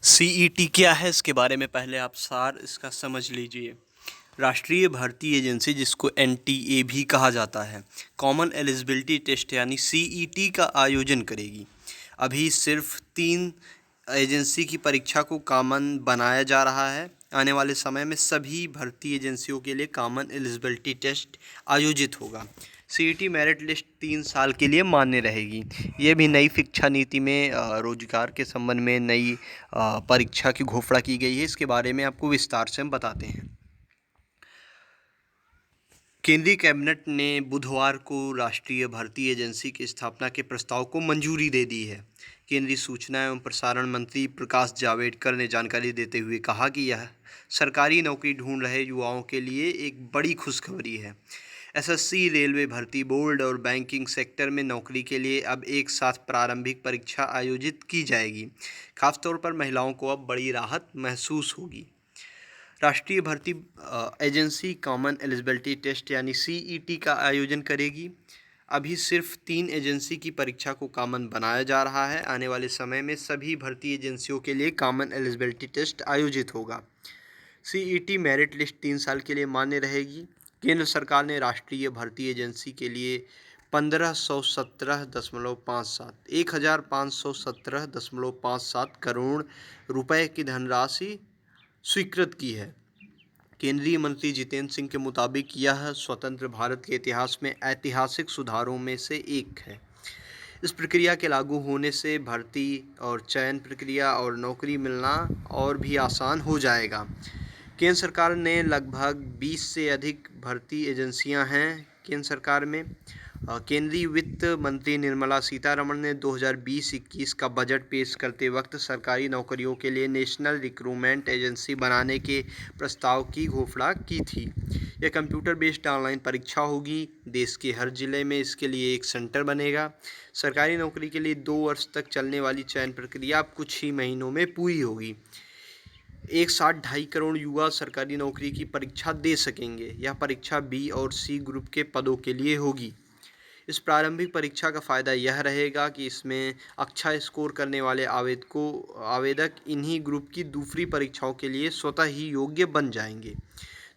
CET क्या है इसके बारे में पहले आप सार इसका समझ लीजिए। राष्ट्रीय भर्ती एजेंसी, जिसको एनटीए भी कहा जाता है, कॉमन एलिजिबिलिटी टेस्ट यानी सीईटी का आयोजन करेगी। अभी सिर्फ 3 एजेंसी की परीक्षा को कॉमन बनाया जा रहा है। आने वाले समय में सभी भर्ती एजेंसियों के लिए कॉमन एलिजिबिलिटी टेस्ट आयोजित होगा। सीईटी मेरिट लिस्ट 3 साल के लिए मान्य रहेगी। ये भी नई शिक्षा नीति में रोजगार के संबंध में नई परीक्षा की घोषणा की गई है। इसके बारे में आपको विस्तार से हम बताते हैं। केंद्रीय कैबिनेट ने बुधवार को राष्ट्रीय भर्ती एजेंसी की स्थापना के प्रस्ताव को मंजूरी दे दी है। केंद्रीय सूचना एवं प्रसारण मंत्री प्रकाश जावड़ेकर ने जानकारी देते हुए कहा कि यह सरकारी नौकरी ढूंढ रहे युवाओं के लिए एक बड़ी खुशखबरी है। एसएससी, रेलवे भर्ती बोर्ड और बैंकिंग सेक्टर में नौकरी के लिए अब एक साथ प्रारंभिक परीक्षा आयोजित की जाएगी। खासतौर पर महिलाओं को अब बड़ी राहत महसूस होगी। राष्ट्रीय भर्ती एजेंसी कॉमन एलिजिबिलिटी टेस्ट यानी सीईटी का आयोजन करेगी। अभी सिर्फ 3 एजेंसी की परीक्षा को कॉमन बनाया जा रहा है। आने वाले समय में सभी भर्ती एजेंसियों के लिए कॉमन एलिजिबिलिटी टेस्ट आयोजित होगा। सीईटी मेरिट लिस्ट 3 साल के लिए मान्य रहेगी। केंद्र सरकार ने राष्ट्रीय भर्ती एजेंसी के लिए 1517 करोड़ रुपए की धनराशि स्वीकृत की है। केंद्रीय मंत्री जितेंद्र सिंह के मुताबिक यह स्वतंत्र भारत के इतिहास में ऐतिहासिक सुधारों में से एक है। इस प्रक्रिया के लागू होने से भर्ती और चयन प्रक्रिया और नौकरी मिलना और भी आसान हो जाएगा। केंद्र सरकार ने लगभग 20 से अधिक भर्ती एजेंसियां हैं। केंद्र सरकार में केंद्रीय वित्त मंत्री निर्मला सीतारमण ने 2020-21 का बजट पेश करते वक्त सरकारी नौकरियों के लिए नेशनल रिक्रूटमेंट एजेंसी बनाने के प्रस्ताव की घोषणा की थी। यह कंप्यूटर बेस्ड ऑनलाइन परीक्षा होगी। देश के हर जिले में इसके लिए एक सेंटर बनेगा। सरकारी नौकरी के लिए 2 वर्ष तक चलने वाली चयन प्रक्रिया अब कुछ ही महीनों में पूरी होगी। एक साथ 2.5 करोड़ युवा सरकारी नौकरी की परीक्षा दे सकेंगे। यह परीक्षा बी और सी ग्रुप के पदों के लिए होगी। इस प्रारंभिक परीक्षा का फ़ायदा यह रहेगा कि इसमें अच्छा स्कोर करने वाले आवेदक इन्हीं ग्रुप की दूसरी परीक्षाओं के लिए स्वतः ही योग्य बन जाएंगे।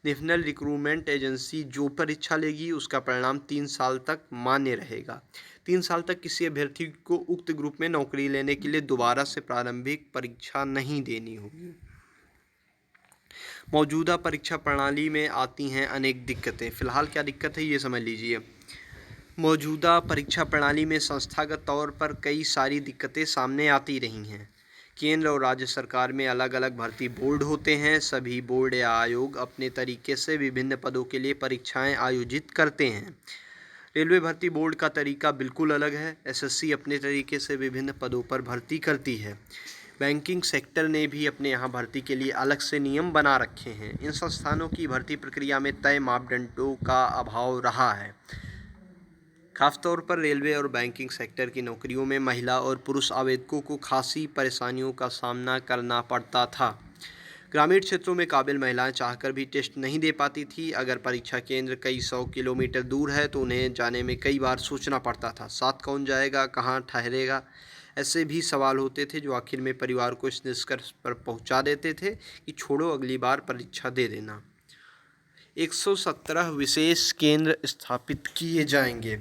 नेशनल रिक्रूटमेंट एजेंसी जो परीक्षा लेगी उसका परिणाम 3 साल तक मान्य रहेगा। 3 साल तक किसी अभ्यर्थी को उक्त ग्रुप में नौकरी लेने के लिए दोबारा से प्रारंभिक परीक्षा नहीं देनी होगी। मौजूदा परीक्षा प्रणाली में आती हैं अनेक दिक्कतें। फिलहाल क्या दिक्कत है ये समझ लीजिए। मौजूदा परीक्षा प्रणाली में संस्थागत तौर पर कई सारी दिक्कतें सामने आती रही हैं। केंद्र और राज्य सरकार में अलग अलग भर्ती बोर्ड होते हैं। सभी बोर्ड या आयोग अपने तरीके से विभिन्न पदों के लिए परीक्षाएं आयोजित करते हैं। रेलवे भर्ती बोर्ड का तरीका बिल्कुल अलग है। एसएससी अपने तरीके से विभिन्न पदों पर भर्ती करती है। बैंकिंग सेक्टर ने भी अपने यहाँ भर्ती के लिए अलग से नियम बना रखे हैं। इन संस्थानों की भर्ती प्रक्रिया में तय मापदंडों का अभाव रहा है। खासतौर पर रेलवे और बैंकिंग सेक्टर की नौकरियों में महिला और पुरुष आवेदकों को खासी परेशानियों का सामना करना पड़ता था। ग्रामीण क्षेत्रों में काबिल महिलाएं चाहकर भी टेस्ट नहीं दे पाती थी। अगर परीक्षा केंद्र कई 100 किलोमीटर दूर है तो उन्हें जाने में कई बार सोचना पड़ता था। साथ कौन जाएगा, कहाँ ठहरेगा, ऐसे भी सवाल होते थे जो आखिर में परिवार को इस निष्कर्ष पर पहुंचा देते थे कि छोड़ो, अगली बार परीक्षा दे देना। 117 विशेष केंद्र स्थापित किए जाएंगे।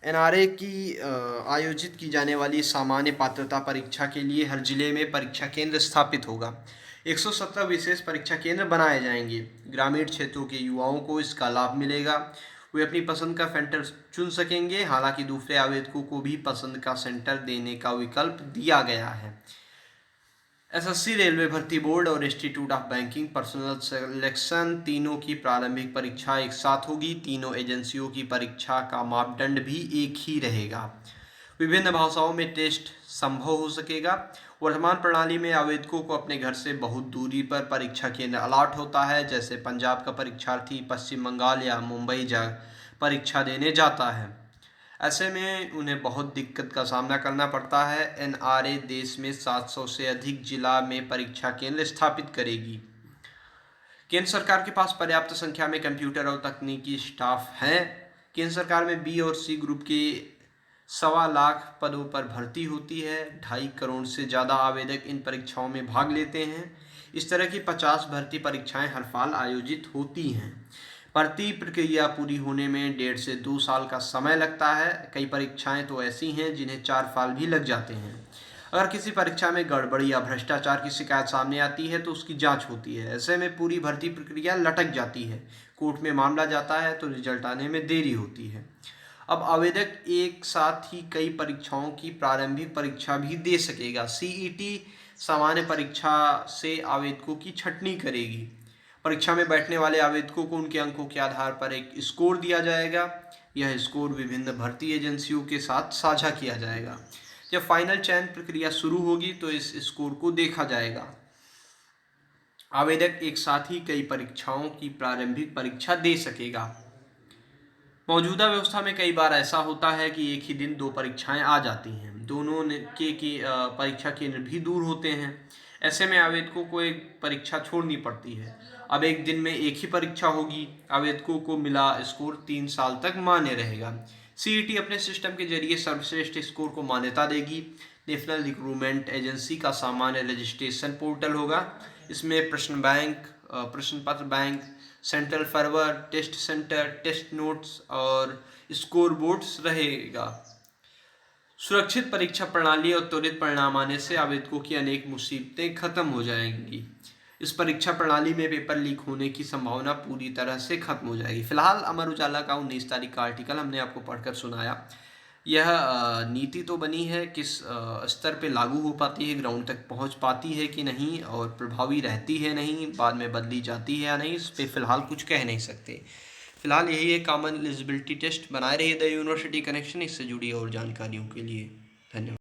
एनआरए की आयोजित की जाने वाली सामान्य पात्रता परीक्षा के लिए हर जिले में परीक्षा केंद्र स्थापित होगा। 117 विशेष परीक्षा केंद्र बनाए जाएंगे। ग्रामीण क्षेत्रों के युवाओं को इसका लाभ मिलेगा। वे अपनी पसंद का सेंटर चुन सकेंगे। हालांकि दूसरे आवेदकों को भी पसंद का सेंटर देने का विकल्प दिया गया है। एसएससी, रेलवे भर्ती बोर्ड और institute of banking personal selection तीनों की प्रारंभिक परीक्षा एक साथ होगी। तीनों एजेंसियों की परीक्षा का मापदंड भी एक ही रहेगा। विभिन्न भाषाओं में टेस्ट संभव हो सकेगा। वर्तमान प्रणाली में आवेदकों को अपने घर से बहुत दूरी पर परीक्षा केंद्र अलॉट होता है। जैसे पंजाब का परीक्षार्थी पश्चिम बंगाल या मुंबई जा परीक्षा देने जाता है। ऐसे में उन्हें बहुत दिक्कत का सामना करना पड़ता है। एनआरए देश में 700 से अधिक जिला में परीक्षा केंद्र स्थापित करेगी। केंद्र सरकार के पास पर्याप्त संख्या में कंप्यूटर और तकनीकी स्टाफ हैं। केंद्र सरकार में बी और सी ग्रुप के 1.25 लाख पदों पर भर्ती होती है। 2.5 करोड़ से ज़्यादा आवेदक इन परीक्षाओं में भाग लेते हैं। इस तरह की 50 भर्ती परीक्षाएं हर साल आयोजित होती हैं। भर्ती प्रक्रिया पूरी होने में 1.5 से 2 साल का समय लगता है। कई परीक्षाएं तो ऐसी हैं जिन्हें 4 साल भी लग जाते हैं। अगर किसी परीक्षा में गड़बड़ी या भ्रष्टाचार की शिकायत सामने आती है तो उसकी जांच होती है। ऐसे में पूरी भर्ती प्रक्रिया लटक जाती है। कोर्ट में मामला जाता है तो रिजल्ट आने में देरी होती है। अब आवेदक एक साथ ही कई परीक्षाओं की प्रारंभिक परीक्षा भी दे सकेगा। सीईटी सामान्य परीक्षा से आवेदकों की छंटनी करेगी। परीक्षा में बैठने वाले आवेदकों को उनके अंकों के आधार पर एक स्कोर दिया जाएगा। यह स्कोर विभिन्न भर्ती एजेंसियों के साथ साझा किया जाएगा। जब फाइनल चयन प्रक्रिया शुरू होगी तो इस स्कोर को देखा जाएगा। आवेदक एक साथ ही कई परीक्षाओं की प्रारंभिक परीक्षा दे सकेगा। मौजूदा व्यवस्था में कई बार ऐसा होता है कि एक ही दिन 2 परीक्षाएं आ जाती हैं। दोनों के परीक्षा केंद्र भी दूर होते हैं। ऐसे में आवेदकों को एक परीक्षा छोड़नी पड़ती है। अब एक दिन में एक ही परीक्षा होगी। आवेदकों को मिला स्कोर 3 साल तक मान्य रहेगा। सीईटी अपने सिस्टम के जरिए सर्वश्रेष्ठ स्कोर को मान्यता देगी। नेशनल रिक्रूटमेंट एजेंसी का सामान्य रजिस्ट्रेशन पोर्टल होगा। इसमें प्रश्न बैंक, प्रश्न पत्र bank, central server, test centre, test notes और स्कोर बोर्ड्स रहेगा। सुरक्षित परीक्षा प्रणाली और त्वरित परिणाम आने से आवेदकों की अनेक मुसीबतें खत्म हो जाएंगी। इस परीक्षा प्रणाली में पेपर लीक होने की संभावना पूरी तरह से खत्म हो जाएगी। फिलहाल अमर उजाला का 19 तारीख का आर्टिकल हमने आपको पढ़कर सुनाया। यह नीति तो बनी है, किस स्तर पे लागू हो पाती है, ग्राउंड तक पहुंच पाती है कि नहीं, और प्रभावी रहती है नहीं, बाद में बदली जाती है या नहीं, इस पर फिलहाल कुछ कह नहीं सकते। फिलहाल यही है कॉमन एलिजिबिलिटी टेस्ट। बनाए रहिए द यूनिवर्सिटी कनेक्शन। इससे जुड़ी और जानकारियों के लिए धन्यवाद।